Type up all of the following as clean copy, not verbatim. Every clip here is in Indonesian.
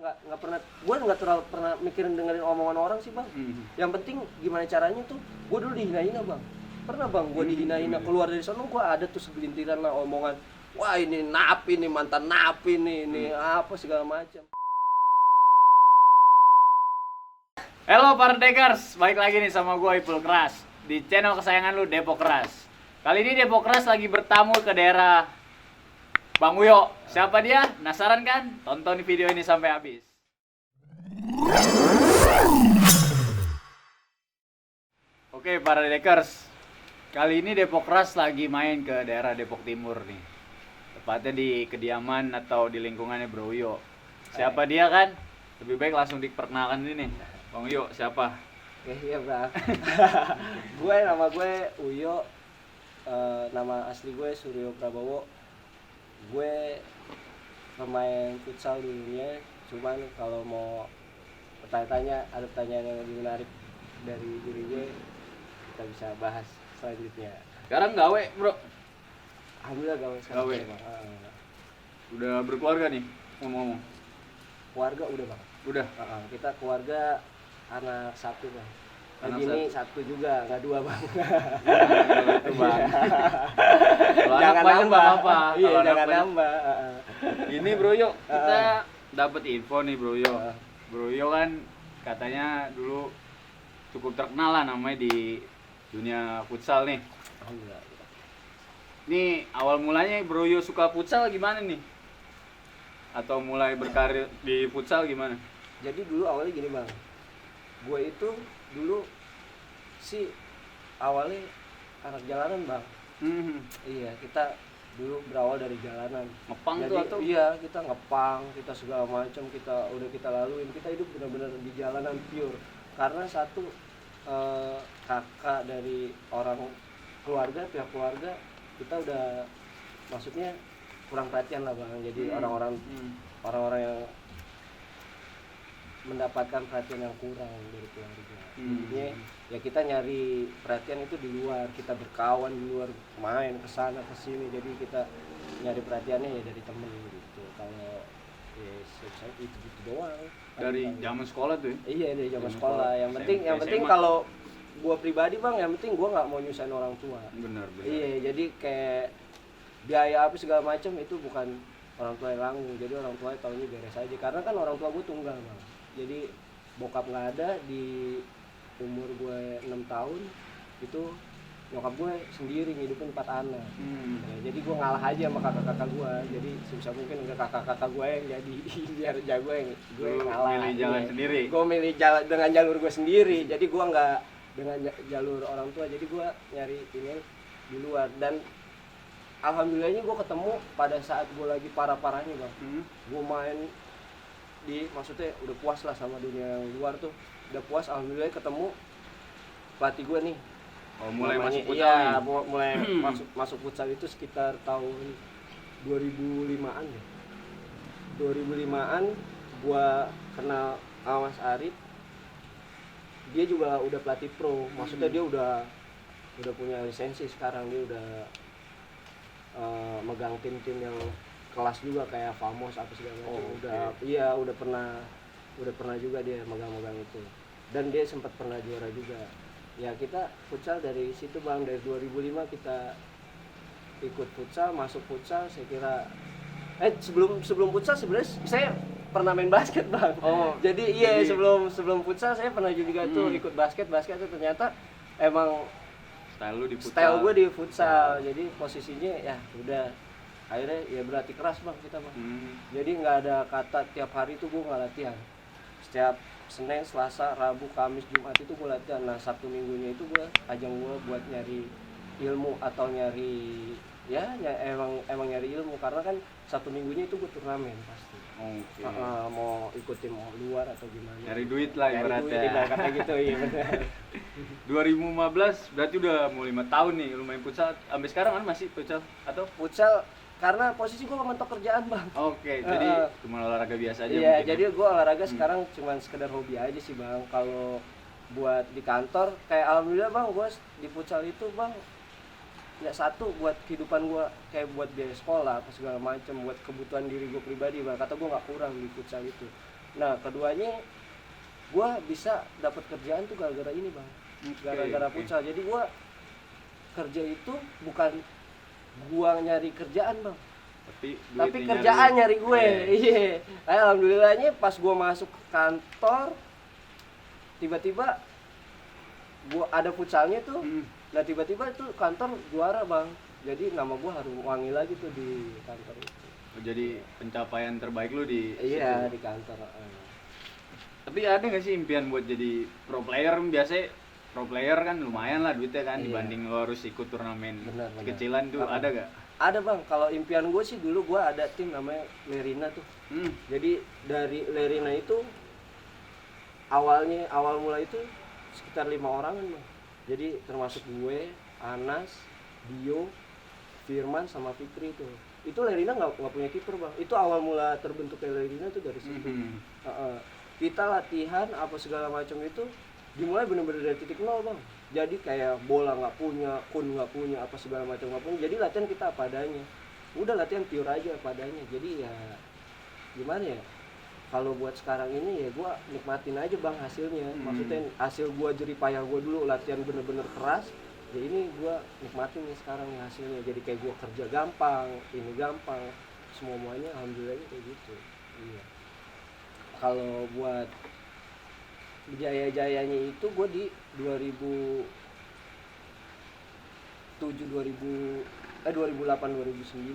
nggak pernah, gue nggak terlalu pernah mikirin dengerin omongan orang sih bang. Yang penting gimana caranya tuh. Gue dulu dihina-hina bang, pernah bang gue dihina-hina, keluar dari sana gue ada tuh segelintiran lah omongan, wah ini napi nih, mantan napi nih, ini apa segala macam. Halo para Dekers, balik lagi nih sama gue Ipul Keras di channel kesayangan lu Depok Keras. Kali ini Depok Keras lagi bertamu ke daerah Bang Uyo. Siapa dia? Penasaran kan? Tonton video ini sampai habis. Oke para Dekers, kali ini Depok Keras lagi main ke daerah Depok Timur nih. Tepatnya di kediaman atau di lingkungannya Bro Uyo. Siapa dia kan? Lebih baik langsung diperkenalkan ini nih. Bang Uyo, siapa? Iya bang. Nama gue Uyo, nama asli gue Suryo Prabowo. Gue pemain futsal dulunya, cuman kalau mau bertanya-tanya, ada pertanyaan yang lebih menarik dari diri gue, kita bisa bahas selanjutnya. Sekarang gawe, Bro. Alhamdulillah gawe sekarang. Gawe. Udah berkeluarga nih, ngomong-ngomong. Keluarga udah bang. Udah. Kita keluarga anak satu bang. Anak Lagi ini satu juga, nggak dua bang. Itu bang. Kalau anak Jangan banyak nambah. nggak apa-apa. Iya, Kalau anak jangan banyak- nambah. Ini Bro Yo, kita dapat info nih Bro Yo. Bro Yo kan katanya dulu cukup terkenal lah namanya di dunia futsal nih. Alhamdulillah. Nih awal mulanya Bro Yo suka futsal gimana nih? Atau mulai berkarir di futsal gimana? Jadi dulu awalnya gini bang, gue itu dulu sih awalnya anak jalanan bang. Iya, kita dulu berawal dari jalanan. Ngepang Jadi, tuh atau? iya, kita ngepang, kita segala macam, kita laluin, kita hidup benar-benar di jalanan pure. Karena satu kakak dari orang keluarga, pihak keluarga kita udah, maksudnya kurang perhatian lah bang. Jadi orang-orang yang mendapatkan perhatian yang kurang dari keluarga. Jadinya ya kita nyari perhatian itu di luar, kita berkawan di luar, main ke sana ke sini. Jadi kita nyari perhatiannya ya dari temen gitu. Kalau ya saya itu doang. Dari zaman sekolah tuh ya? Iya, dari zaman Zaman sekolah. sekolah. Yang penting SMA. kalau gua pribadi bang, yang penting gua nggak mau nyusahin orang tua. Benar. Iya, jadi kayak biaya apa segala macam itu bukan orang tua yang nanggung. Jadi orang tua taunya beres aja. Karena kan orang tua gue tunggal bang. Jadi bokap nggak ada di umur gue 6 tahun itu, nyokap gue sendiri ngidupin 4 anak. Ya, jadi gue ngalah aja sama kakak-kakak gue. Jadi sebisa mungkin enggak kakak-kakak gue yang jadi biar jago yang gue ngalah. Milih jalan sendiri. Gue milih jalan dengan jalur gue sendiri. Jadi gue nggak dengan jalur orang tua. Jadi gue nyari ini di luar. Dan alhamdulillahnya gue ketemu pada saat gue lagi parah-parahnya bang. Gue main di, maksudnya udah puas lah sama dunia yang luar tuh, udah puas. Alhamdulillah ketemu pelatih gue nih. Oh, mulai namanya, masuk futsal iya, nih? mulai masuk futsal itu sekitar tahun 2005-an ya. 2005-an gue kenal sama Mas Arif. Dia juga udah pelatih pro, maksudnya dia udah punya lisensi sekarang. Dia udah megang tim-tim yang kelas juga kayak Famos apa segala macam. Udah pernah juga dia megang itu. Dan dia sempat pernah juara juga. Ya kita futsal dari situ bang, dari 2005 kita ikut futsal, masuk futsal. Saya kira sebelum futsal sebenarnya saya pernah main basket bang. Jadi sebelum futsal saya pernah juga tuh ikut basket tuh. Ternyata emang Style lu di futsal. style gue di futsal. Jadi posisinya ya udah, akhirnya ya berlatih keras bang kita bang. Jadi nggak ada kata tiap hari tuh gue nggak latihan. Setiap Senin, Selasa, Rabu, Kamis, Jumat itu gue latihan. Nah Sabtu Minggunya itu gue ajang gue buat nyari ilmu atau nyari emang nyari ilmu. Karena kan Sabtu Minggunya itu gue turnamen pasti. Mau ikutin mau luar atau gimana. Nyari duit lah ibaratnya. Kata gitu iya benar. 2015 berarti udah mau 5 tahun nih lu main futsal. Sampai sekarang kan masih futsal atau? Futsal karena posisi gue mentok kerjaan bang. Jadi cuma olahraga biasa aja. Iya, mungkin. jadi gue olahraga sekarang cuma sekedar hobi aja sih bang. Kalau buat di kantor kayak alhamdulillah bang, gue di futsal itu bang ya satu buat kehidupan gue, kayak buat biaya sekolah apa segala macam, buat kebutuhan diri gue pribadi bang. Kata gue nggak kurang di futsal itu. Nah keduanya gue bisa dapat kerjaan tuh gara-gara ini bang, gara-gara futsal. Jadi gue kerja itu bukan gue nyari kerjaan bang, tapi kerjaan nyari gue. Iya. Alhamdulillahnya pas gue masuk ke kantor tiba-tiba gue ada futsalnya tuh. Nah tiba-tiba itu kantor juara bang, jadi nama gue harus wangi lagi tuh di kantor itu. Jadi pencapaian terbaik lu di iya situ. di kantor. Tapi ada nggak sih impian buat jadi pro player? Biasanya pro player kan lumayan lah duitnya kan, Iya. dibanding lo harus ikut turnamen Benar. kecilan tuh. Ada gak? Ada bang, kalau impian gue sih dulu gue ada tim namanya Lerina tuh. Jadi dari Lerina itu awal mula itu sekitar 5 orang kan bang. Jadi termasuk gue, Anas, Dio, Firman sama Fikri tuh. Itu Lerina nggak punya kiper bang. Itu awal mula terbentuknya Lerina tuh dari situ. Kita latihan apa segala macam itu dimulai benar-benar dari titik nol bang. Jadi kayak bola nggak punya, kun nggak punya, apa segala macam nggak punya. Jadi latihan kita apa adanya. Udah latihan pure aja apa adanya. Jadi ya gimana ya? Kalau buat sekarang ini ya gue nikmatin aja bang hasilnya. Maksudnya hasil gue jerih payah gue dulu latihan bener-bener keras. Ya ini gue nikmatin nih sekarang nih hasilnya. Jadi kayak gue kerja gampang, ini gampang, semuanya alhamdulillah kayak gitu. Iya. Kalau buat jaya-jayanya itu gue di 2008 2009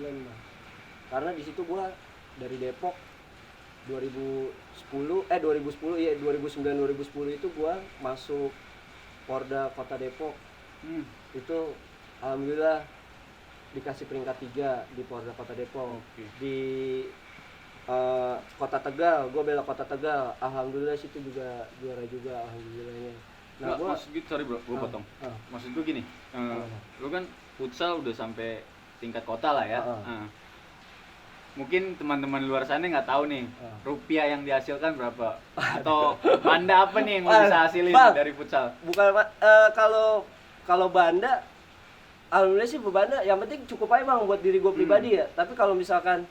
bang. Karena di situ gue dari Depok 2010 itu gue masuk Porda Kota Depok. Itu alhamdulillah dikasih peringkat 3 di Porda Kota Depok. Di Kota Tegal, gue bela Kota Tegal, alhamdulillah situ juga juara juga alhamdulillahnya. Nah, maksud gitu, sorry bro, gue potong. Maksud gue gini, lu kan futsal udah sampai tingkat kota lah ya. Mungkin teman-teman luar sana nggak tahu nih rupiah yang dihasilkan berapa atau banda apa nih yang lo bisa hasilin dari futsal? Bukan kalau banda, alhamdulillah sih banda yang penting cukup aja bang buat diri gue pribadi ya. Tapi kalau misalkan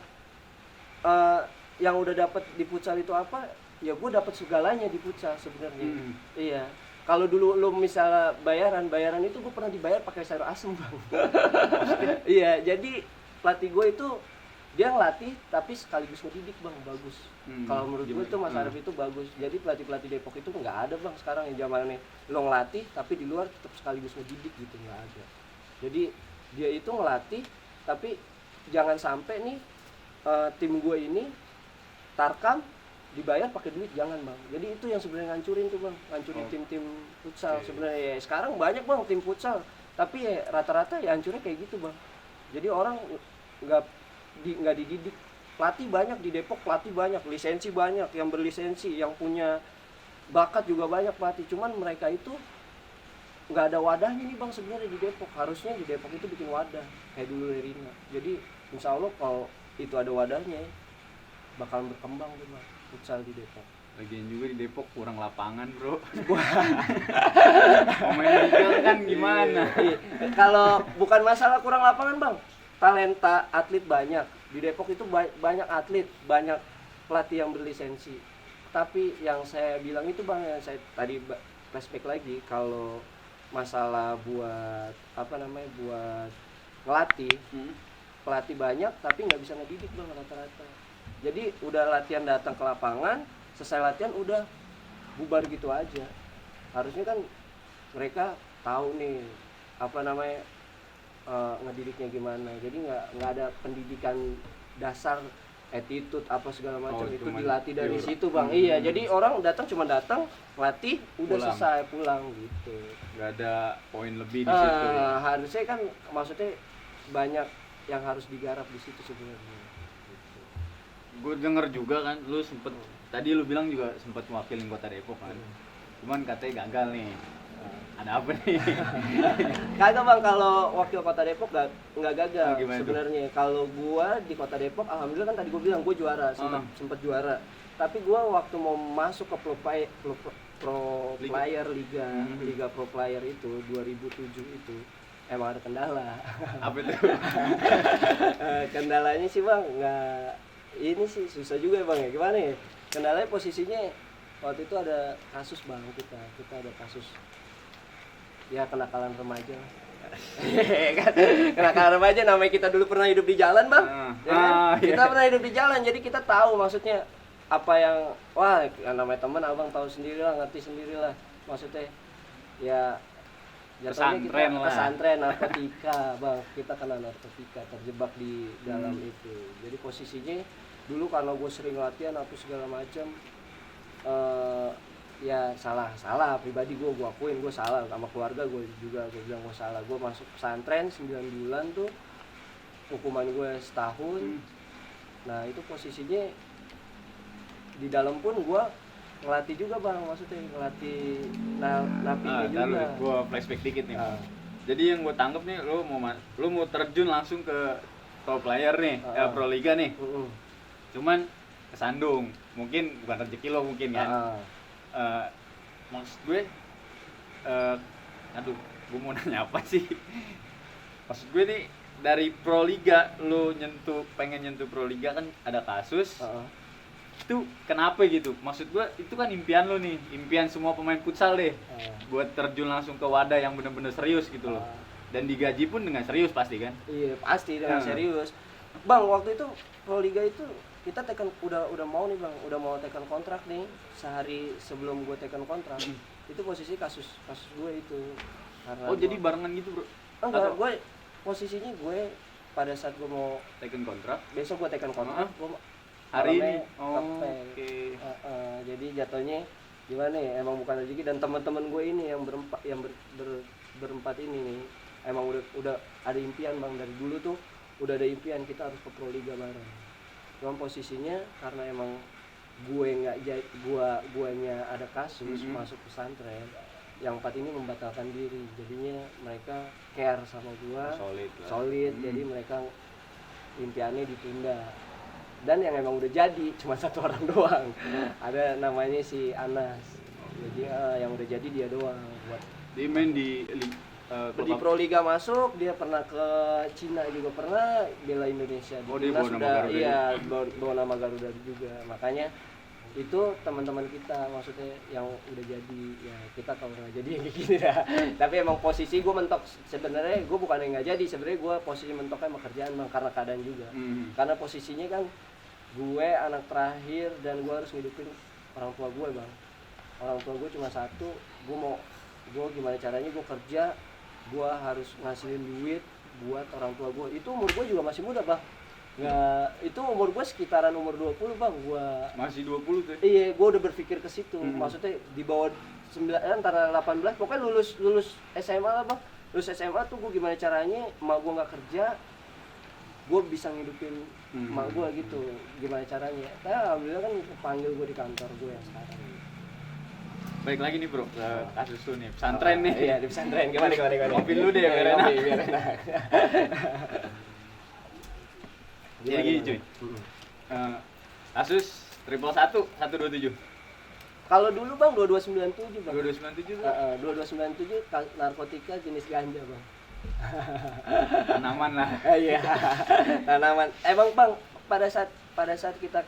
yang udah dapat di futsal itu apa, ya gue dapat segalanya di futsal sebenarnya. Iya. Kalau dulu lo misalnya bayaran itu gue pernah dibayar pakai sayur asem bang. Iya, jadi pelatih gue itu dia ngelatih tapi sekaligus ngedidik bang, bagus. Kalau menurut gue itu Mas Arif itu bagus. Jadi pelatih Depok itu nggak ada bang sekarang yang zamannya lo ngelatih tapi di luar tetap sekaligus ngedidik gitu, nggak ada. Jadi dia itu ngelatih tapi jangan sampai nih tim gue ini Tarkam dibayar pakai duit, jangan bang. Jadi itu yang sebenarnya ngancurin tuh bang, ngancurin tim-tim futsal sebenarnya. Ya sekarang banyak bang tim futsal tapi ya rata-rata ya hancurnya kayak gitu bang. Jadi orang nggak dididik. Pelatih banyak di Depok, pelatih banyak, lisensi banyak, yang berlisensi, yang punya bakat juga banyak pelatih. Cuman mereka itu nggak ada wadahnya nih bang sebenarnya di Depok. Harusnya di Depok itu bikin wadah kayak dulu Lerina. Jadi insya Allah kalau itu ada wadahnya bakal berkembang tuh bang futsal di Depok. Lagian juga di Depok kurang lapangan bro. Pemain legal kan gimana? Kalau bukan masalah kurang lapangan bang, talenta atlet banyak di Depok itu, banyak atlet, banyak pelatih yang berlisensi. Tapi yang saya bilang itu bang, yang saya tadi flashback lagi, kalau masalah buat buat ngelatih, pelatih banyak tapi nggak bisa ngedidik bang rata-rata. Jadi udah latihan datang ke lapangan, selesai latihan udah bubar gitu aja. Harusnya kan mereka tahu nih ngedidiknya gimana. Jadi nggak ada pendidikan dasar, attitude apa segala macam itu dilatih dari situ bang. Iya, jadi orang cuma datang latih udah pulang. Selesai pulang gitu. Nggak ada poin lebih di situ. Harusnya kan maksudnya banyak yang harus digarap di situ sebenarnya. Gue denger juga kan, lu sempet tadi lu bilang juga sempet mewakilin Kota Depok kan. Cuman katanya gagal nih. Ada apa nih? Kagak bang, kalau wakil Kota Depok nggak gagal sebenarnya. Kalau gua di Kota Depok, alhamdulillah kan tadi gua bilang gua juara, sempet juara. Tapi gua waktu mau masuk ke pro player liga pro player itu 2007 itu emang ada kendala. Apa itu? Kendalanya sih bang, ini sih susah juga bang ya. Gimana ya? kendalanya posisinya waktu itu ada kasus bang, kita ada kasus ya kenakalan remaja lah. Kan kenakalan remaja, namanya kita dulu pernah hidup di jalan bang, ya kan? Kita pernah hidup di jalan, jadi kita tahu maksudnya apa yang wah namanya teman abang tahu sendiri lah, ngerti sendiri lah maksudnya ya jatuhnya kita pesantren narkotika bang, kita kena narkotika, terjebak di dalam itu. Jadi posisinya dulu karena gue sering latihan atau segala macam ya salah pribadi gue akuin gue salah sama keluarga gue juga, gue bilang gue salah. Gue masuk pesantren 9 bulan tuh hukuman gue setahun. Nah itu posisinya di dalam pun gue ngelatih juga bang, maksudnya ngelatih napinya juga. Gue flashback dikit nih. Jadi yang gue tangkep nih, lu mau terjun langsung ke pro player nih, pro liga nih. Cuman kesandung, mungkin bukan rezeki lo mungkin kan. Maksud gue, gue mau nanya apa sih? Maksud gue nih dari pro liga, lo pengen nyentuh pro liga kan ada kasus. Itu kenapa gitu? Maksud gue itu kan impian lo nih, impian semua pemain futsal deh, buat terjun langsung ke wadah yang bener-bener serius gitu loh. Dan digaji pun dengan serius pasti kan? Iya pasti dengan serius. Bang waktu itu pro liga itu kita udah mau nih bang, udah mau tekan kontrak nih. Sehari sebelum gue tekan kontrak itu posisi kasus gue itu. Karena jadi barengan gitu bro? Enggak, gue posisinya gue pada saat gue mau tekan kontrak, besok gue tekan kontrak, gue hari ini. Oke. Jadi jatuhnya gimana ya, emang bukan rezeki. Dan teman-teman gue ini yang berempat ini nih emang udah ada impian bang, dari dulu tuh udah ada impian kita harus ke pro liga bareng. Cuma posisinya karena emang guanya ada kasus masuk pesantren, yang 4 ini membatalkan diri, jadinya mereka care sama gua solid. Jadi mereka impiannya ditunda. Dan yang emang udah jadi cuma 1 orang doang. Ada namanya si Anas. Jadi yang udah jadi dia doang buat dia main di Pro Liga masuk, dia pernah ke Cina juga pernah, bela Indonesia di timnas sudah, iya bawa nama Garuda juga. Makanya itu teman-teman kita maksudnya yang udah jadi, ya kita kalau nggak jadi kayak gini dah. Tapi emang posisi gue mentok sebenarnya, gue bukan yang nggak jadi, sebenarnya gue posisi mentoknya sama kerjaan bang, karena keadaan juga. Karena posisinya kan gue anak terakhir dan gue harus ngidupin orang tua gue bang. Orang tua gue cuma satu, gue gimana caranya gue kerja, gue harus ngasilin duit buat orang tua gue. Itu umur gue juga masih muda bang, nggak, itu umur gue sekitaran umur 20 bang. Gue masih 20 tuh? Iya, gue udah berpikir ke situ. Maksudnya di bawah 9, antara 18, pokoknya lulus SMA lah bang. Lulus SMA tuh gue gimana caranya, emak gue nggak kerja, gue bisa ngidupin emak gue gitu, gimana caranya. Nah, alhamdulillah kan panggil gue di kantor gue yang sekarang. Baik lagi nih bro, ke kasus lu nih, pesantren nih. Iya, di pesantren. Gimana? Kopi lu deh, biar enak. Jadi gini cuy, kasus 111, 127. Kalau dulu bang 2297 bang. 2297? 2297 narkotika jenis ganja bang. Tanaman lah. Iya, tanaman. Emang bang, pada saat kita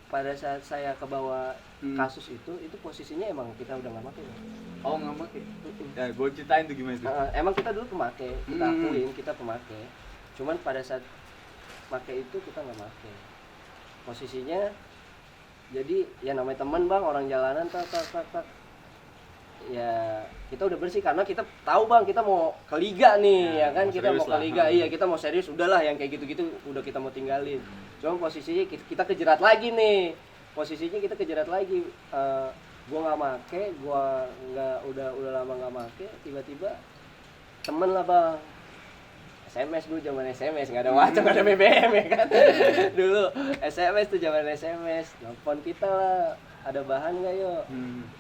pada saat saya ke bawah kasus itu posisinya emang kita udah nggak pakai. Oh nggak pakai? Ya gue ceritain tuh gimana tuh. Emang kita dulu pemakai, kita akuin kita pemakai. Cuman pada saat pakai itu kita nggak pakai. Posisinya jadi ya namanya teman bang, orang jalanan tak. Ya kita udah bersih karena kita tahu bang kita mau ke liga nih, ya kan, kita mau ke liga. Iya, kita mau serius, udahlah yang kayak gitu-gitu udah kita mau tinggalin. Cuma posisinya kita kejerat lagi nih, gua nggak make, gua nggak, udah lama nggak make, tiba-tiba temen lah bang, SMS dulu, zaman SMS nggak ada WhatsApp, nggak ada BBM ya kan. Dulu SMS tuh, zaman SMS, telepon kita lah, ada bahan nggak yo?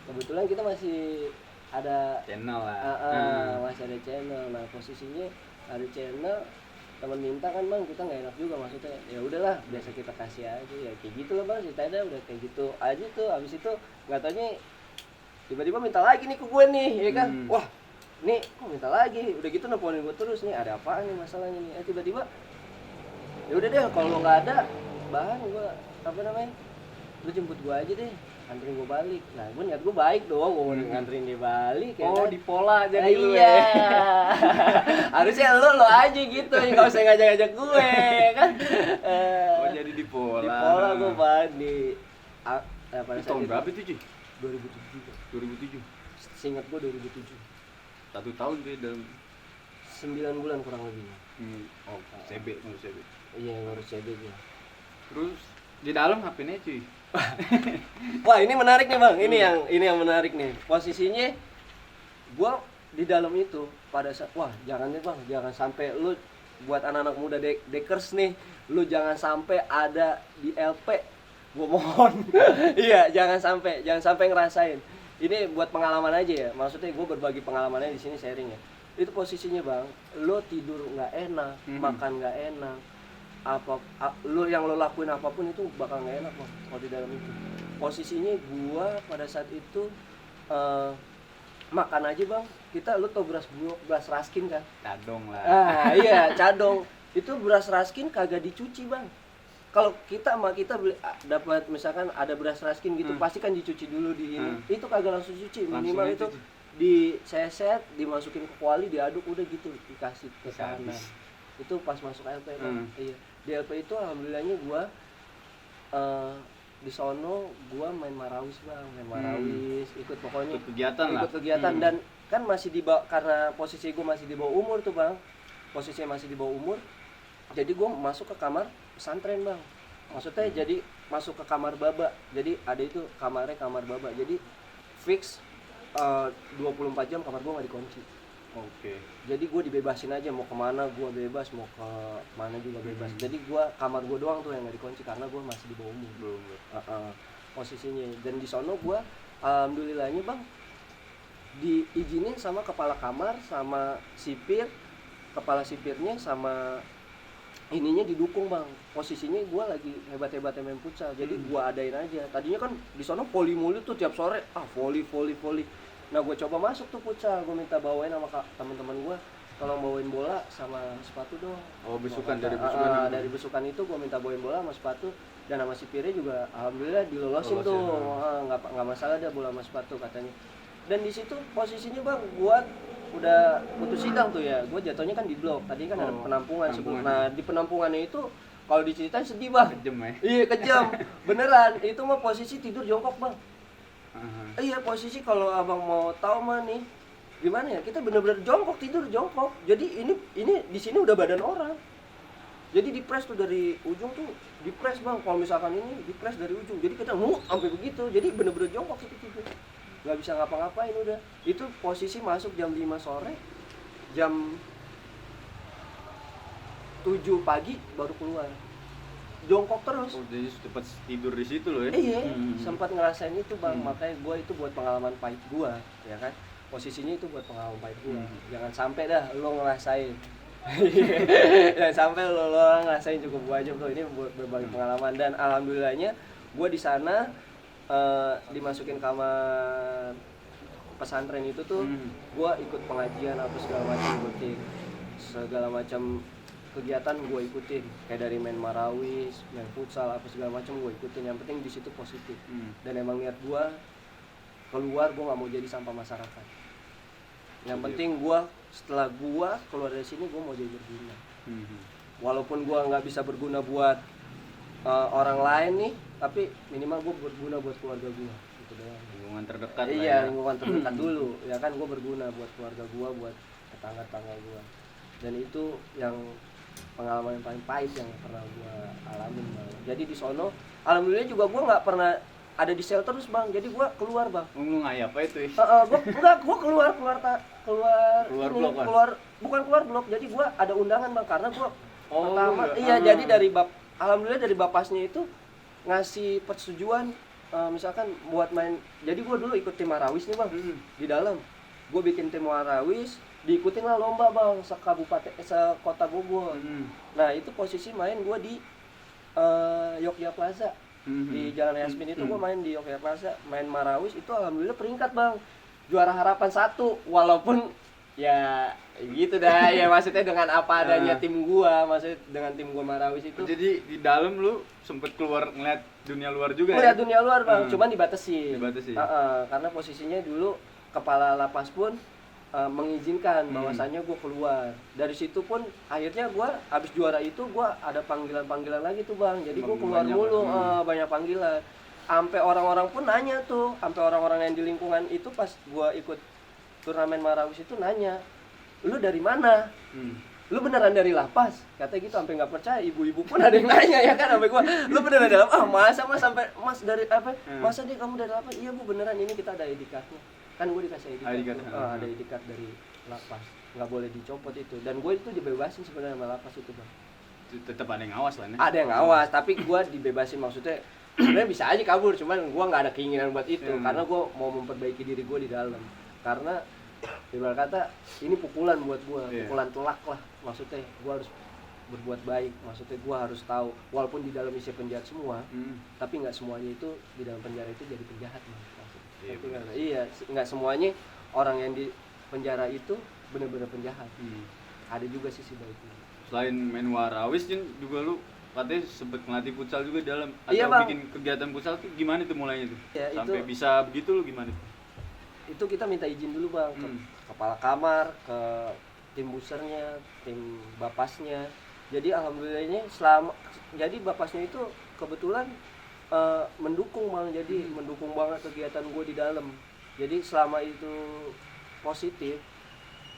Kebetulan kita masih ada channel lah. Masih ada channel. Nah posisinya ada channel, teman minta kan bang, kita nggak enak juga maksudnya. Ya udahlah, biasa kita kasih aja, ya kayak gitu lah bang, ceritanya udah kayak gitu aja tuh. Abis itu nggak taunya tiba-tiba minta lagi nih ke gue nih, ya kan. Wah nih kok minta lagi, udah gitu nelfonin gue terus nih, ada apaan nih masalahnya nih. Tiba-tiba ya udah deh, kalau nggak ada bahan, gue lu jemput gue aja deh, anterin gue balik. Nah gue niat gue baik dong, gue nganterin dia balik ya Oh, kan? di pola jadi lu iya. ya. Harusnya lu aja gitu, nggak usah ngajak-ngajak gue kan. Oh, jadi di pola. Di pola gue balik di pada Itu saat tahun itu, berapa itu, Ci? 2007. 2007. Seingat gue 2007. 1 tahun tuh ya dalam 9 bulan kurang lebih. oh, CB, ngurus CB. Iya ngurus CB gue. Terus di dalam HP-nya, cuy. Wah ini menarik nih bang, ini yang menarik nih. Posisinya gua di dalam itu pada saat, wah jangan nih bang, jangan sampai lu buat anak-anak muda dekers nih, lu jangan sampai ada di LP, gua mohon. Iya jangan sampai ngerasain. Ini buat pengalaman aja ya, maksudnya gua berbagi pengalamannya di sini sharing ya. Itu posisinya bang, lu tidur nggak enak, makan nggak enak. Lu yang lo lakuin apapun itu bakal nggak enak bang kalau di dalam itu. Posisinya gua pada saat itu makan aja bang, lu tau beras raskin kan? Cadong lah. Iya cadong. Itu beras raskin kagak dicuci bang. Kalau kita beli dapat misalkan ada beras raskin gitu, pasti kan dicuci dulu di ini. Itu kagak langsung cuci, minimal itu diseset, dimasukin ke kuali, diaduk, udah gitu dikasih ke sana. Itu pas masuk LP bang. Iya. Di LP itu alhamdulillahnya gua di sono gua main marawis bang, ikut pokoknya ikut kegiatan dan kan masih karena posisi gua masih di bawah umur tuh bang, posisinya masih di bawah umur, jadi gua masuk ke kamar pesantren bang, maksudnya jadi masuk ke kamar baba, jadi ada itu kamar baba, jadi fix 24 jam kamar gua nggak dikunci. Oke. Jadi gue dibebasin aja, mau kemana gue bebas, mau ke mana juga bebas. Jadi kamar gue doang tuh yang nggak dikunci karena gue masih di bawah umur. Posisinya. Dan di sono gue alhamdulillahnya bang diizinin sama kepala kamar, sama sipir, kepala sipirnya sama ininya didukung bang. Posisinya gue lagi hebat-hebatnya main futsal, jadi gue adain aja. Tadinya kan di sono voli mulu tuh tiap sore, voli. Nah gue coba masuk tuh futsal, gue minta bawain sama teman-teman gue, tolong bawain bola sama sepatu dong. Oh besukan, dari besukan itu gue minta bawain bola sama sepatu, dan sama sipirnya juga alhamdulillah dilolosin tuh, nggak masalah dah bola sama sepatu katanya. Dan di situ posisinya bang, gue udah putus sidang tuh ya, gue jatuhnya kan di blok, tadi kan ada penampungan sebelum. Nah di penampungannya itu kalau diceritain sedih bang. Kejam ya? Iya kejam, beneran. Itu mah posisi tidur jongkok bang. Iya posisi kalau abang mau tahu mah nih gimana ya, kita bener-bener tidur jongkok. Jadi ini di sini udah badan orang. Jadi dipres tuh dari ujung tuh, dipres bang. Kalau misalkan ini dipres dari ujung, jadi kita sampai begitu. Jadi bener-bener jongkok itu tidur. Gak bisa ngapa-ngapain udah. Itu posisi masuk jam 5 sore, jam 7 pagi baru keluar. Jongkok terus. Oh, jadi sempat tidur di situ loh ya? Iya, sempat ngerasain itu bang. Makanya gue itu buat pengalaman pahit gue, ya kan. Posisinya itu buat pengalaman pahit gue. Jangan sampai dah lo ngerasain. Jangan sampai lo ngerasain, cukup gue aja bro. Ini buat berbagi pengalaman, dan alhamdulillahnya gue di sana dimasukin kamar pesantren itu tuh, gue ikut pengajian apa segala macam kegiatan gue ikutin, kayak dari main marawis, main futsal apa segala macam gue ikutin. Yang penting di situ positif. Dan emang niat gue keluar, gue nggak mau jadi sampah masyarakat. Yang penting gue setelah gue keluar dari sini, gue mau jadi berguna. Walaupun gue nggak bisa berguna buat orang lain nih, tapi minimal gue berguna buat keluarga gue. Gitu doang. Lingkungan terdekat. Iya, lingkungan terdekat dulu. Ya kan, gue berguna buat keluarga gue, buat tetangga-tetangga gue. Dan itu yang pengalaman yang paling pahit yang pernah gue alamin bang. Jadi di sono alhamdulillah juga gue nggak pernah ada di sel terus bang, jadi gue keluar bang. Lu ngayap apa itu ya? Gue keluar blok kan? Bukan keluar blok, jadi gue ada undangan bang, karena gue pertama jadi dari alhamdulillah dari bapasnya itu ngasih persetujuan misalkan buat main. Jadi gue dulu ikut tim marawis nih bang, di dalam gue bikin tim marawis, diikutin lah lomba bang sekota Bogor. Nah itu posisi main gue di Yogyakarta Plaza, di Jalan Yasmin itu gue main di Yogyakarta Plaza, main marawis itu alhamdulillah peringkat bang, juara harapan 1, walaupun ya gitu dah ya, maksudnya dengan apa adanya tim gua, maksudnya dengan tim gua Marawis itu. Jadi di dalam lu sempet keluar ngeliat dunia luar juga Ngeliat ya? dunia luar bang, cuman dibatasi. Dibatasi. Karena posisinya dulu kepala lapas pun mengizinkan bahwasannya gua keluar. Dari situ pun akhirnya gua abis juara itu gua ada panggilan lagi tuh bang, jadi gua keluar Banyak, mulu, banyak panggilan. Sampai orang-orang pun nanya tuh, sampai orang-orang yang di lingkungan itu pas gua ikut turnamen Marawis itu nanya, lu dari mana? Lu beneran dari lapas? Katanya gitu, sampai nggak percaya, ibu-ibu pun ada yang nanya ya kan, sampai gua, lu beneran dari lapas? Masa mas sampai mas dari apa? Masa dia kamu dari lapas? Iya bu beneran, ini kita ada ID card-nya. Kan gua dikasih ID card. Ada ID card dari lapas, nggak boleh dicopot itu. Dan gua itu dibebasin sebenarnya sama lapas itu bang. Tetap ada yang ngawas lah nih. Ada yang ngawas, tapi gua dibebasin, maksudnya sebenarnya bisa aja kabur, cuman gua nggak ada keinginan buat itu, karena gua mau memperbaiki diri gua di dalam. Karena ibarat kata ini pukulan buat gua, pukulan telak lah, maksudnya gua harus berbuat baik, maksudnya gua harus tahu walaupun di dalam isi penjahat semua, tapi nggak semuanya itu di dalam penjara itu jadi penjahat maksudnya. Iya, nggak semuanya orang yang di penjara itu benar-benar penjahat. Ada juga sisi baiknya. Selain main Warawis juga lu katanya sempet ngelatih futsal juga dalam, atau Iya, Bang. bikin kegiatan futsal tuh gimana tuh mulainya tuh? Ya, sampai itu, bisa begitu lu gimana tuh? itu kita minta izin dulu bang ke kepala kamar, ke tim busernya, tim bapasnya. Jadi alhamdulillahnya jadi bapasnya itu kebetulan mendukung bang, jadi mendukung banget kegiatan gue di dalam. Jadi selama itu positif,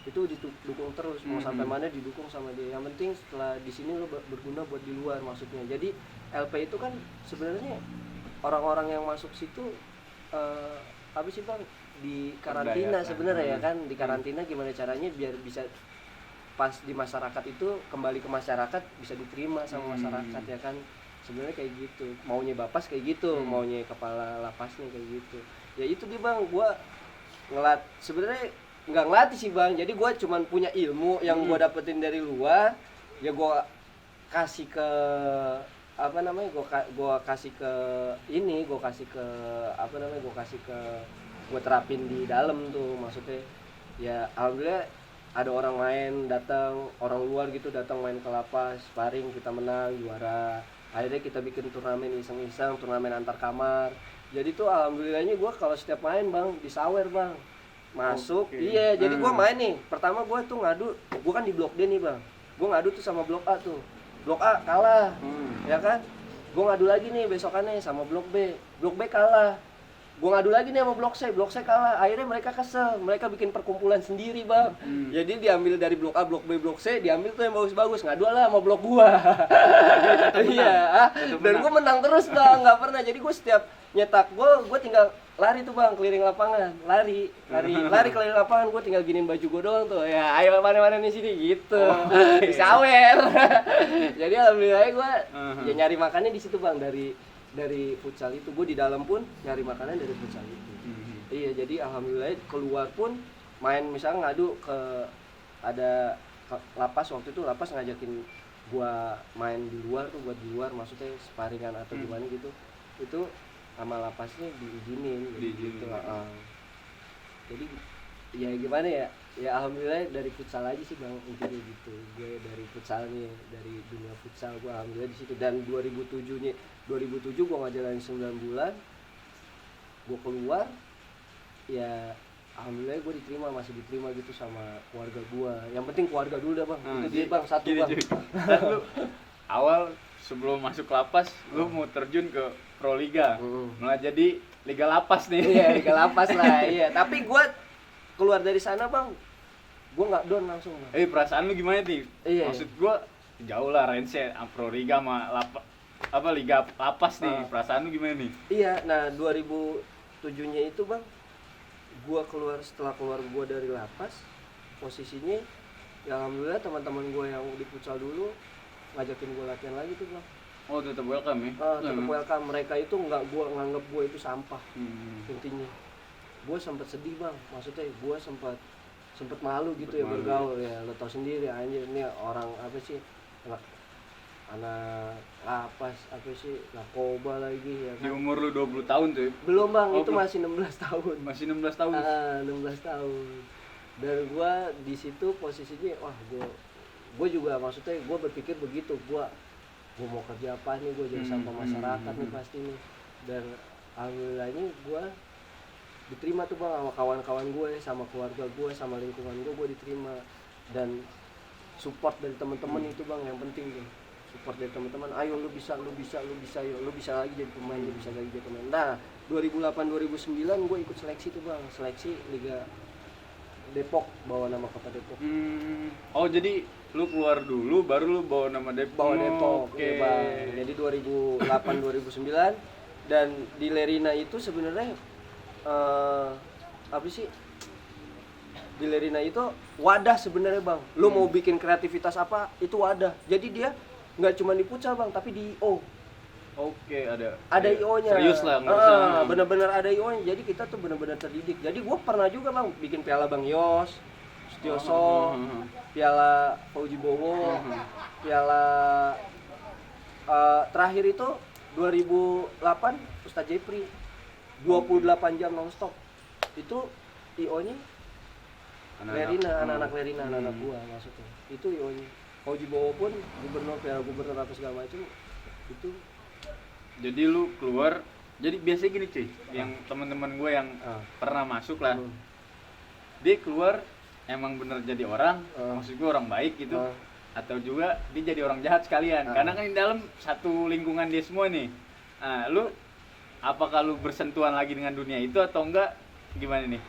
itu didukung terus, mau sampai mana didukung sama dia. Yang penting setelah di sini lo berguna buat di luar maksudnya. Jadi LP itu kan sebenarnya orang-orang yang masuk situ apa sih bang, di karantina sebenarnya ya kan, di karantina gimana caranya biar bisa pas di masyarakat itu kembali ke masyarakat, bisa diterima sama masyarakat ya kan, sebenarnya kayak gitu maunya bapas, kayak gitu maunya kepala lapasnya kayak gitu ya. Itu dia bang, gua sebenarnya nggak ngelatih sih bang, jadi gua cuman punya ilmu yang gua dapetin dari luar ya, gua kasih ke apa namanya, gua kasih ke ini, gua kasih ke apa namanya, gue terapin di dalam tuh, maksudnya ya alhamdulillah ada orang main datang, orang luar gitu datang main ke lapas, sparring, kita menang, juara. Akhirnya kita bikin turnamen iseng-iseng, turnamen antar kamar. Jadi tuh alhamdulillahnya gue kalau setiap main bang disawer bang, masuk. Iya, jadi gue main nih, pertama gue tuh ngadu, gue kan di blok D nih bang, gue ngadu tuh sama blok A tuh, blok A kalah, ya kan, gue ngadu lagi nih besokannya sama blok B kalah. Gue ngadu lagi nih sama blok C kalah. Akhirnya mereka kesel, mereka bikin perkumpulan sendiri bang. Jadi diambil dari blok A, blok B, blok C, diambil tuh yang bagus-bagus, ngadu lah sama blok gua. Iya, dan gue menang terus bang, nggak pernah. Jadi gue setiap nyetak gol, gue tinggal lari tuh bang, keliling lapangan, lari keliling lapangan, gue tinggal giniin baju gue doang tuh. Ya, ayo mana-mana di sini gitu. Sawer. Jadi alhamdulillah gue ya nyari makannya di situ bang, dari futsal itu. Gue di dalam pun nyari makanan dari futsal itu. Iya, jadi alhamdulillah keluar pun main, misalnya ngadu ke ada lapas, waktu itu lapas ngajakin gua main di luar tuh, buat di luar maksudnya sparingan atau gimana gitu, itu sama lapasnya diizinin gitu. Jadi ya gimana ya alhamdulillah dari futsal aja sih bang, intinya gitu. Gue dari futsalnya, dari dunia futsal gue alhamdulillah di situ. Dan 2007 gue ngajalanin 9 bulan, gue keluar ya alhamdulillah gue masih diterima gitu sama keluarga gue. Yang penting keluarga dulu dah bang, itu dia bang, satu bang. Dan lu awal sebelum masuk lapas lu mau terjun ke Pro Liga, malah jadi Liga Lapas nih. Iya, Liga Lapas lah. Iya, tapi gue keluar dari sana bang, gue nggak down langsung bang. Perasaan lu gimana nih? Iya, maksud gue jauh lah range Pro Liga sama Liga Lapas nih. Perasaan lu gimana nih? Iya, nah 2007-nya itu bang, setelah keluar gue dari lapas, posisinya ya alhamdulillah teman-teman gue yang di futsal dulu ngajakin gue latihan lagi tuh bang. Oh, tetap welcome ya? Tetap welcome. Mereka itu nganggap gue itu sampah. Intinya gue sempat sedih bang, maksudnya gue sempat malu gitu ya bergaul ya, lo tau sendiri anjir, ini orang apa sih, anak apa sih, narkoba lagi ya kan? Di umur lu 20 tahun tuh ya? Belum bang, itu masih 16 tahun. Masih 16 tahun? 16 tahun. Dan gue di situ posisinya wah gue juga maksudnya gue berpikir begitu, gue mau kerja apa nih, gue jadi sampah masyarakat nih pasti nih. Dan alhamdulillahnya gue diterima tuh bang sama kawan-kawan gue, sama keluarga gue, sama lingkungan gue diterima. Dan support dari teman-teman itu bang yang penting tuh, support dari teman-teman, ayo lu bisa yuk, lu bisa lagi jadi pemain, lu bisa lagi jadi pemain. Nah 2008-2009 gue ikut seleksi tuh bang, seleksi Liga Depok, bawa nama Kota Depok. Oh jadi lu keluar dulu baru lu bawa nama Depok. Bawa Depok, Oke. ya bang. Jadi 2008-2009 dan di Lerina itu sebenarnya apa sih? Di Lerina itu wadah sebenarnya bang. Lu mau bikin kreativitas apa itu wadah. Jadi dia nggak cuma di futsal bang, tapi di IO. Oke, ada IO-nya. Serius lah ngurusnya. Bener-bener ada IO-nya. Jadi kita tuh bener-bener terdidik. Jadi gue pernah juga bang bikin piala Bang Yos, Setioso, piala Fauji Bowo, piala terakhir itu 2008 Ustadz Jepri 28 jam nonstop. Itu IO-nya Lerina, anak-anak Lerina, anak-anak gua maksudnya. Itu IO-nya. Fauji Bowo pun gubernur, piala gubernur apa segala macam itu. Jadi lu keluar, jadi biasanya gini cuy, yang teman-teman gue yang pernah masuk lah, dia keluar emang bener jadi orang, maksud gue orang baik gitu, atau juga dia jadi orang jahat sekalian, karena kan di dalam satu lingkungan dia semua nih. Nah, lu apakah lu bersentuhan lagi dengan dunia itu atau enggak, gimana nih?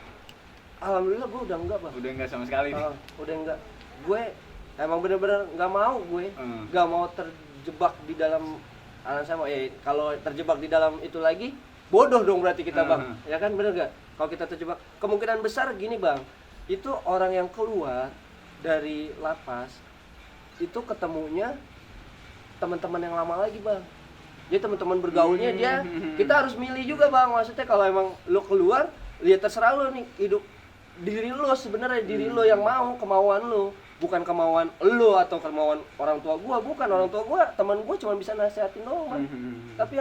Alhamdulillah gue udah enggak bang. Udah enggak sama sekali nih? Udah enggak. Gue emang bener-bener nggak mau gue, nggak mau terjebak di dalam alam sama. Ya kalau terjebak di dalam itu lagi bodoh dong berarti kita bang, ya kan bener gak? Kalau kita terjebak, kemungkinan besar gini bang, itu orang yang keluar dari lapas itu ketemunya teman-teman yang lama lagi bang. Jadi teman-teman bergaulnya dia, kita harus milih juga bang. Maksudnya kalau emang lo keluar, lihat terserah lo nih hidup diri lo sebenarnya, diri lo yang mau, kemauan lo, bukan kemauan lo atau kemauan orang tua gua, bukan. Orang tua gua, teman gua cuma bisa nasihatin doang bang. Tapi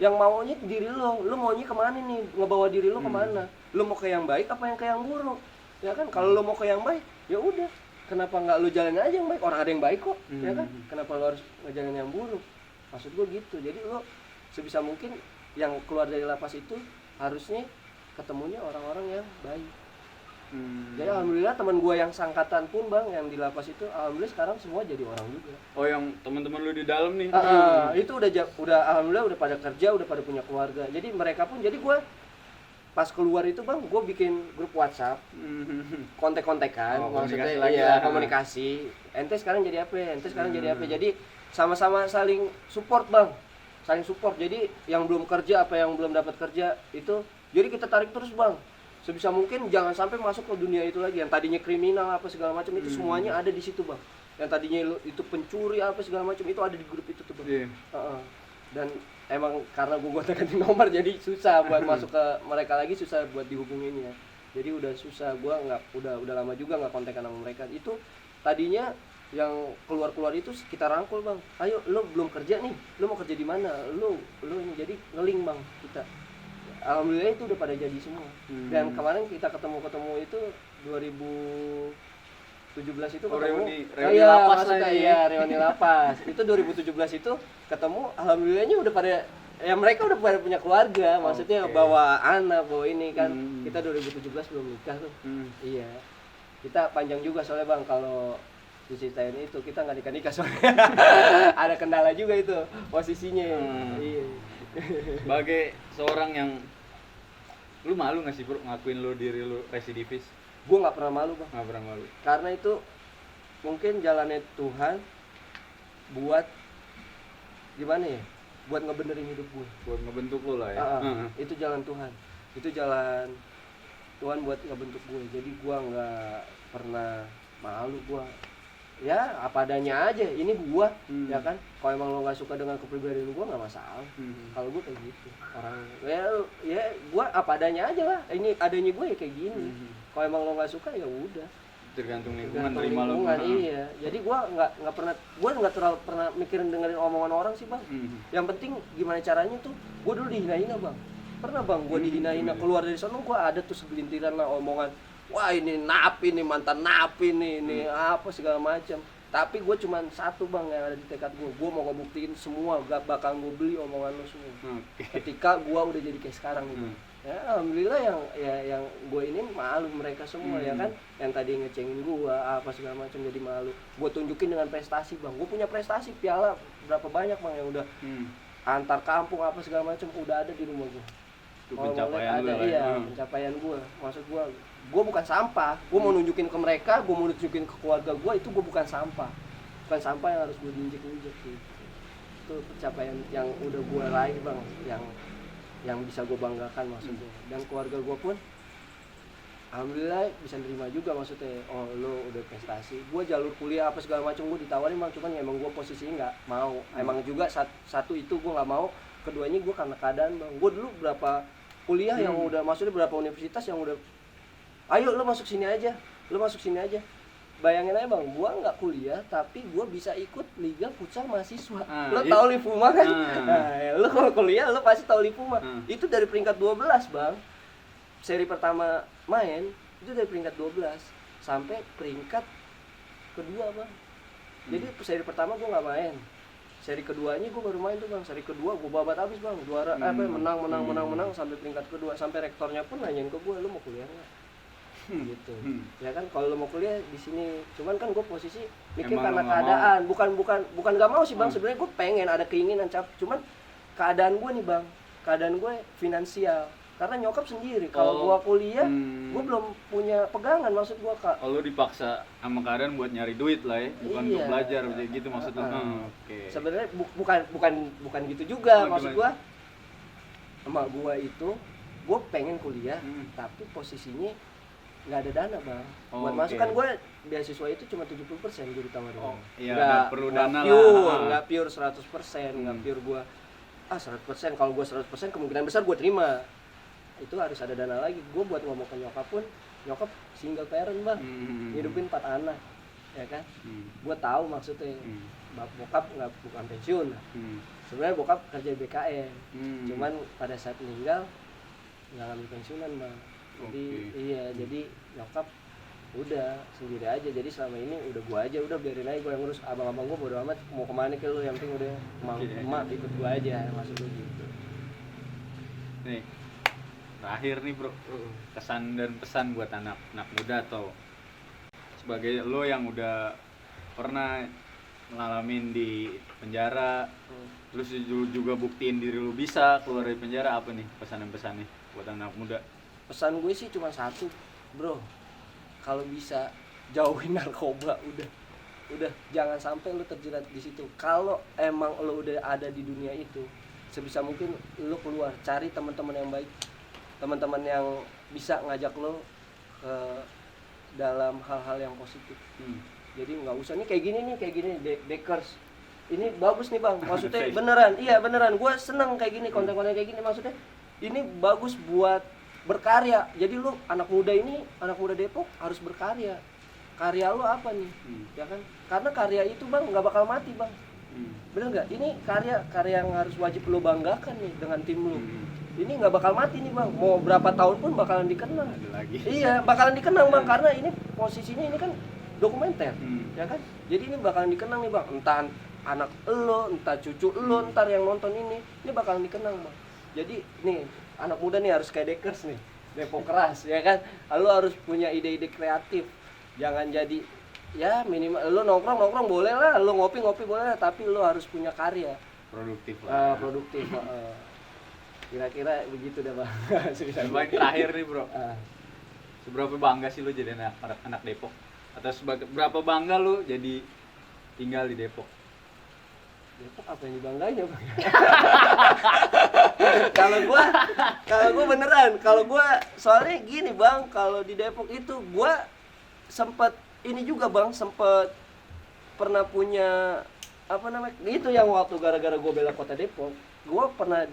yang maunya diri lo maunya kemana nih, ngebawa diri lo kemana, lo mau ke yang baik apa yang ke yang buruk, ya kan? Kalau lo mau ke yang baik, ya udah, kenapa nggak lo jalanin aja yang baik, orang ada yang baik kok, ya kan? Kenapa lo harus ngejalanin yang buruk? Maksud gua gitu. Jadi lo sebisa mungkin yang keluar dari lapas itu harusnya ketemunya orang-orang yang baik. Jadi alhamdulillah teman gue yang sangkatan pun bang, yang di lapas itu alhamdulillah sekarang semua jadi orang juga. Oh yang teman-teman lu di dalam nih? Itu udah alhamdulillah udah pada kerja, udah pada punya keluarga. Jadi mereka pun, jadi gue pas keluar itu bang, gue bikin grup WhatsApp, kontek-kontekan, maksudnya ya komunikasi. Ente sekarang jadi apa? Ente sekarang jadi apa? Jadi sama-sama saling support bang, saling support. Jadi yang belum kerja apa yang belum dapat kerja itu, jadi kita tarik terus bang. Sebisa mungkin jangan sampai masuk ke dunia itu lagi. Yang tadinya kriminal apa segala macam itu semuanya ada di situ bang. Yang tadinya itu pencuri apa segala macam itu ada di grup itu tuh bang. Dan emang karena gue teketin nomor jadi susah buat masuk ke mereka lagi, susah buat dihubunginnya. Jadi udah susah, gue udah lama juga nggak kontekan sama mereka. Itu tadinya yang keluar itu kita rangkul bang. Ayo lo belum kerja nih, lo mau kerja di mana? Lo ini, jadi ngeling bang kita. Alhamdulillah itu udah pada jadi semua. Dan kemarin kita ketemu itu 2017 itu ketemu. Reuni lapas lah. Iya, reuni lapas. Itu 2017 itu ketemu, alhamdulillahnya udah pada, ya mereka udah pada punya keluarga, maksudnya bawa anak, bawa ini kan. Kita 2017 belum nikah tuh. Iya. Kita panjang juga soalnya bang, kalau diceritain itu kita nggak nikah soalnya. Ada kendala juga itu posisinya. Iya. Sebagai seorang yang, lu malu nggak sih bro ngakuin lu diri lu residivis? Gue nggak pernah malu bang. Nggak pernah malu. Karena itu mungkin jalannya Tuhan buat gimana ya? Buat ngebenerin hidup gue. Buat ngebentuk lu lah ya. Itu jalan Tuhan. Itu jalan Tuhan buat ngebentuk gue. Jadi gue nggak pernah malu gue. Ya apa adanya aja, ini gua, ya kan. Kalau emang lo nggak suka dengan kepribadian gua nggak masalah. Kalau gua kayak gitu orang, ya gua apa adanya aja lah. Ini adanya gua ya kayak gini. Kalau emang lo nggak suka ya udah. Tergantung lingkungan, terima lo. Iya. Jadi gua nggak terlalu pernah mikirin dengerin omongan orang sih bang. Yang penting gimana caranya tuh. Gua dulu dihina-hina bang. Pernah bang gua dihina-hina, keluar dari sana gua ada tuh segelintiran lah omongan. wah ini napi nih, mantan napi nih, ini apa segala macam. Tapi gue cuman satu bang yang ada di tekad gue mau ngebuktiin semua, gak bakal gue beli omongan lo semua. Ketika gue udah jadi kayak sekarang gitu. Ya alhamdulillah yang gue ini malu mereka semua ya kan, yang tadi ngecengin gue apa segala macam jadi malu. Gue tunjukin dengan prestasi bang, gue punya prestasi, piala berapa banyak bang yang udah antar kampung apa segala macam udah ada di rumah gue. Pencapaian ada, iya, pencapaian gue. Maksud gue bukan sampah. Gue mau nunjukin ke mereka, gue mau nunjukin ke keluarga gue, itu gue bukan sampah. Bukan sampah yang harus gue injek-injek gitu. Itu pencapaian yang udah gue raih bang, yang bisa gue banggakan maksudnya. Dan keluarga gue pun alhamdulillah bisa nerima juga maksudnya. Oh lo udah prestasi. Gue jalur kuliah apa segala macam gue ditawarin bang, cuman emang gue posisinya nggak mau. Emang juga satu itu gue nggak mau. Keduanya gue karena keadaan bang. Gue dulu berapa kuliah yang udah maksudnya berapa universitas yang udah ayo lo masuk sini aja, bayangin aja bang, gue nggak kuliah tapi gue bisa ikut liga futsal mahasiswa. Lo tau Lipuma kan? Nah, lo kalau kuliah lo pasti tau Lipuma. Itu dari peringkat 12 bang, seri pertama main itu dari peringkat 12 sampai peringkat kedua bang. Jadi seri pertama gue nggak main, seri keduanya gue baru main tuh bang. Seri kedua gue babat habis bang, juara menang sampai peringkat kedua, sampai rektornya pun nanyain ke gue, lu mau kuliah nggak? Gitu ya kan, kalau lu mau kuliah di sini. Cuman kan gue posisi mikir karena keadaan, bukan nggak mau sih bang. Sebenarnya gue pengen, ada keinginan cuman keadaan gue nih bang, keadaan gue finansial. Karena nyokap sendiri, kalau gua kuliah, gua belum punya pegangan, maksud gua kak. Kalau dipaksa sama keadaan buat nyari duit lah ya, bukan untuk belajar, gitu maksud lu. Oke. Sebenarnya bukan gitu juga, maksud gua. Emak gua itu, gua pengen kuliah, tapi posisinya nggak ada dana bang. Buat masuk kan gua beasiswa itu cuma 70% gua ditawarin. Iya, nggak perlu dana lah. Nggak pure 100%, nggak pure gua. 100%, kalau gua 100% kemungkinan besar gua terima. Itu harus ada dana lagi. Gue buat ngomong ke nyokap pun, nyokap single parent bang, hidupin 4 anak, ya kan. Gue tahu maksudnya, bokap bukan pensiun. Sebenarnya bokap kerja BKN, cuman pada saat meninggal nggak ngambil pensiunan bang. Jadi jadi nyokap udah sendiri aja. Jadi selama ini udah gue aja, udah biarin aja gue yang ngurus. Abang-abang gue bodo amat mau kemana ke lu, yang penting udah emak ikut gue aja, maksud gue gitu. Nih terakhir nih bro, kesan dan pesan buat anak muda atau sebagai lo yang udah pernah ngalamin di penjara, terus juga buktiin diri lo bisa keluar dari penjara, apa nih pesan dan pesannya buat anak muda? Pesan gue sih cuma satu bro, kalau bisa jauhin narkoba, udah jangan sampai lo terjerat di situ. Kalau emang lo udah ada di dunia itu, sebisa mungkin lo keluar, cari teman-teman yang baik, teman-teman yang bisa ngajak lo ke dalam hal-hal yang positif. Jadi nggak usah nih kayak gini Dekers ini bagus nih bang, maksudnya beneran gue seneng kayak gini, konten-konten kayak gini, maksudnya ini bagus buat berkarya. Jadi lo anak muda Depok harus berkarya. Karya lo apa nih, ya kan? Karena karya itu bang nggak bakal mati bang. Bener nggak? Ini karya yang harus wajib lo banggakan nih dengan tim lo. Ini nggak bakal mati nih bang, mau berapa tahun pun bakalan dikenang. Iya, bakalan dikenang bang, karena ini posisinya ini kan dokumenter, ya kan. Jadi ini bakalan dikenang nih bang, entah anak lo, entah cucu lo, ntar yang nonton ini bakalan dikenang bang. Jadi nih anak muda nih harus kayak Dekers nih, Depok keras, ya kan. Lo harus punya ide-ide kreatif, jangan jadi ya minimal lo nongkrong boleh lah, lo ngopi boleh lah, tapi lo harus punya karya produktif lah. Produktif. Kira-kira begitu dah bang. Baik, terakhir nih bro, seberapa bangga sih lo jadi anak Depok? Atau seberapa bangga lo jadi tinggal di Depok? Depok apa yang dibanggain ya bang? Kalau gue beneran, kalau gue soalnya gini bang, kalau di Depok itu gue sempet ini juga bang, sempet pernah punya apa namanya itu yang waktu gara-gara gue bela kota Depok, gue pernah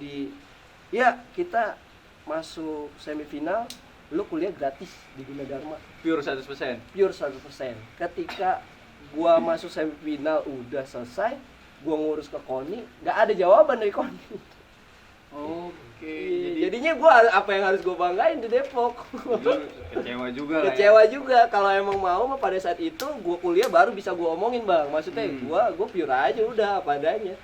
kita masuk semifinal, lu kuliah gratis di Gunadarma. Pure 100%? Pure 100%. Ketika gua masuk semifinal udah selesai, gua ngurus ke KONI, gak ada jawaban dari KONI. Oke. Jadinya gua apa yang harus gua banggain di Depok. Kecewa juga lah. Kecewa juga. Kalau emang mau mah pada saat itu gua kuliah baru bisa gua omongin, Bang. Maksudnya gua pure aja udah apa adanya.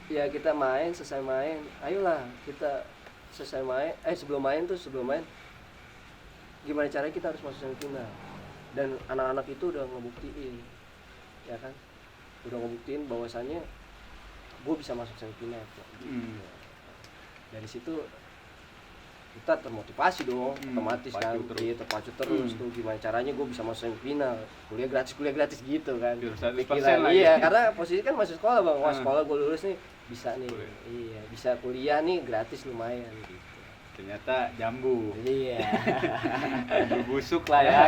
Ya kita main, selesai main. Ayolah kita selesai main. Sebelum main gimana caranya kita harus masuk semifinal. Dan anak-anak itu udah ngebuktiin. Ya kan? Udah ngebuktiin bahwasannya gue bisa masuk semifinal. Dari situ kita termotivasi dong, otomatis kan, terpacu terus tuh gimana caranya gue bisa masuk semifinal, kuliah gratis gitu kan. Pikiran, iya, karena posisi kan masih sekolah bang, wah sekolah gue lulus nih bisa nih, iya bisa kuliah nih gratis lumayan gitu. Ternyata jambu. Iya. Jambu busuk lah ya.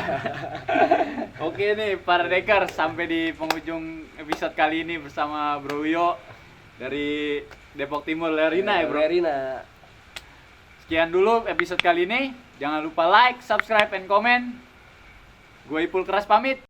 Oke nih para Dekers, sampai di penghujung episode kali ini bersama Bro Uyo dari Depok Timur Lerina ya bro. Lerina. Sekian dulu episode kali ini. Jangan lupa like, subscribe, and comment. Gue Ipul Keras pamit.